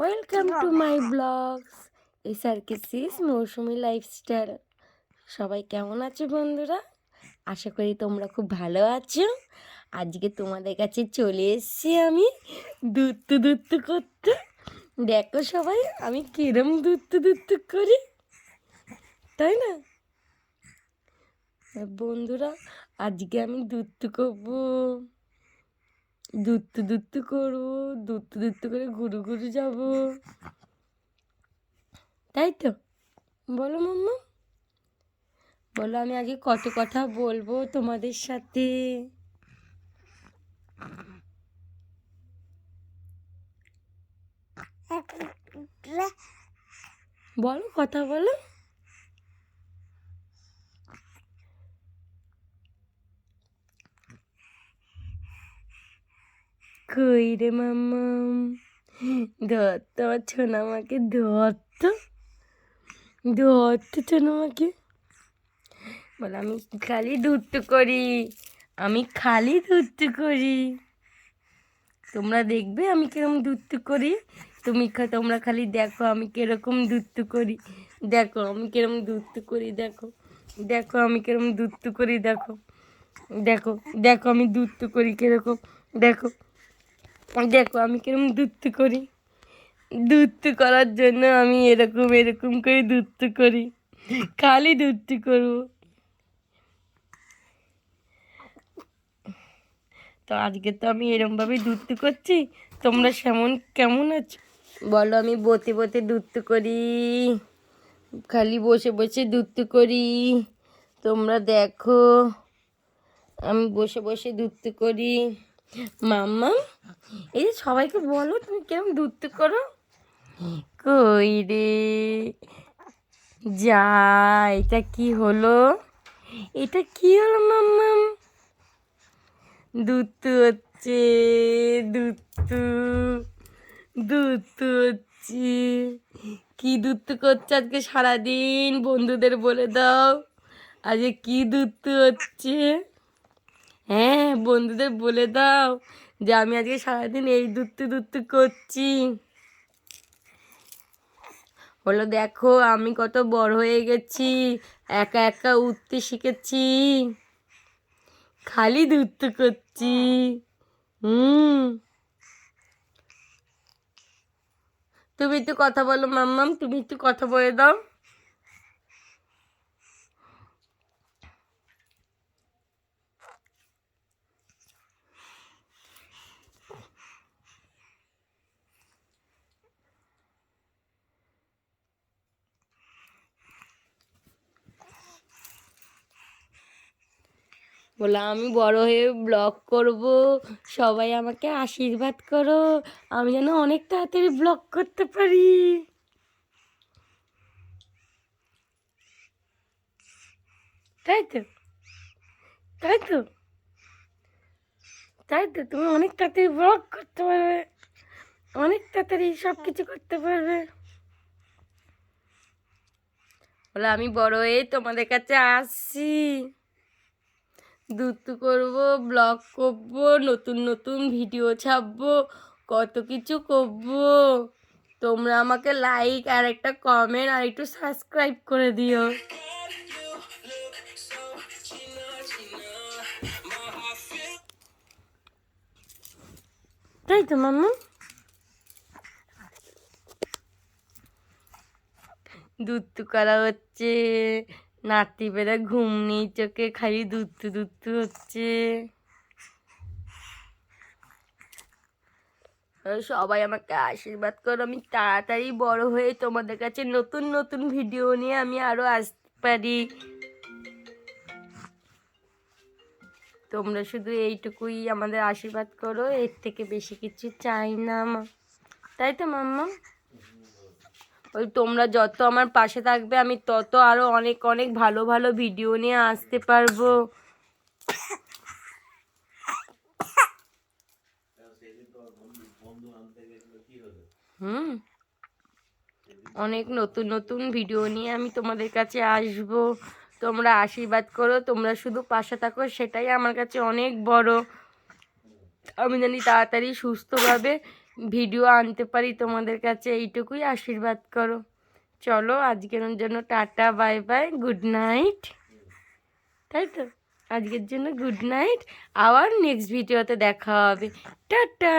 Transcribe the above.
Welcome to my blogs SRK6 Moushumi lifestyle. সবাই কেমন আছো বন্ধুরা? আশা করি তোমরা খুব ভালো আছো। আজকে তোমাদের কাছে চলে এসেছি আমি দুত্তু করতে। দেখো সবাই আমি কিরম দুত্তু করি, তাই না বন্ধুরা? আজকে আমি দুত্তু করবো, দুত্তু করবো, দুত্তু করে ঘুরু ঘুরু যাবো, তাই তো? বলো মাম্মা, বলো। আমি আগে কত কথা বলবো তোমাদের সাথে। বলো, কথা বলো। কই রে মাম্মা, ধর তো আমার ছোনামাকে, ধর তো ছোনামাকে। বলো আমি খালি দুত্তু করি, আমি খালি দুত্তু করি। তোমরা দেখবে আমি কিরকম দুত্তু করি। তোমরা খালি দেখো আমি কিরকম দুত্তু করি। দেখো আমি কিরকম দুত্তু করি, দেখো দেখো আমি কিরকম দুত্তু করি, দেখো দেখো দেখো আমি দুত্তু করি কিরকম, দেখো দেখো আমি কিরকম দুত্তু করি। দুত্তু করার জন্য আমি এরকম এরকম করে দুত্তু করি, খালি দুত্তু করবো। তো আজকে তো আমি এরমভাবেই দুত্তু করছি। তোমরা কেমন আছো বলো? আমি বতে বতে দুত্তু করি, খালি বসে বসে দুত্তু করি। তোমরা দেখো আমি বসে বসে দুত্তু করি। মাম্মা, এই যে সবাইকে বলো তুমি কেমন দুত্তু করো। কই রে, যা, এটা কি হলো? এটা কি হলো মাম্মা? দুত্তু হচ্ছে, দুত্তু দুত্তু হচ্ছে। কি দুত্তু করছে আজকে সারাদিন? বন্ধুদের বলে দাও আজকে কি দুত্তু হচ্ছে। হ্যাঁ, বন্ধুদের বলে দাও যে আমি আজকে সারাদিন এই দুত্তু করছি। হলো দেখো আমি কত বড় হয়ে গেছি, একা একা উঠতে শিখেছি, খালি দুত্তু করছি। হুম, তুমি একটু কথা বলো মাম্মাম, তুমি একটু কথা বলে দাও। বলে আমি বড় হয়ে ব্লগ করব, সবাই আমাকে আশীর্বাদ করো, আমি যেন অনেক তাড়াতাড়ি ব্লগ করতে পারি। তাই তো, তাই তো, তাই তো, তুমি অনেক তাড়াতাড়ি ব্লগ করতে পারবে, অনেক তাড়াতাড়ি সব কিছু করতে পারবে। বলে আমি বড় হয়ে তোমাদের কাছে আসছি, দুত্তু করবো, ব্লগ করবো, নতুন নতুন ভিডিও ছাড়বো, কত কিছু করবো। তোমরা আমাকে লাইক আর একটা কমেন্ট আর একটু সাবস্ক্রাইব করে দিও। তাই তো মাম্মা? দুত্তু করা হচ্ছে, নাতি বেড়া ঘুম নেই চোখে, খালি দুত্তু হচ্ছে। সবাই আমাকে আশীর্বাদ করো, আমি তাড়াতাড়ি বড় হয়ে তোমাদের কাছে নতুন নতুন ভিডিও নিয়ে আমি আরো আসতে পারি। তোমরা শুধু এইটুকুই আমাদের আশীর্বাদ করো, এর থেকে বেশি কিছু চাই না মা, তাই তো মাম্মা? ওই তোমরা যত আমার পাশে থাকবে আমি তত আরো অনেক অনেক ভালো ভালো ভিডিও নিয়ে আসতে পারবো। হুম, অনেক নতুন নতুন ভিডিও নিয়ে আমি তোমাদের কাছে আসবো। তোমরা আশীর্বাদ করো, তোমরা শুধু পাশে থাকো, সেটাই আমার কাছে অনেক বড়। আমি জানি তাড়াতাড়ি সুস্থভাবে ভিডিও আনতে পারি তোমাদের কাছে, এইটুকুই আশীর্বাদ করো। চলো আজকের জন্য tata, bye bye, good night. তাই তো, আজকের জন্য গুড নাইট। আবার নেক্সট ভিডিওতে দেখা হবে। টাটা।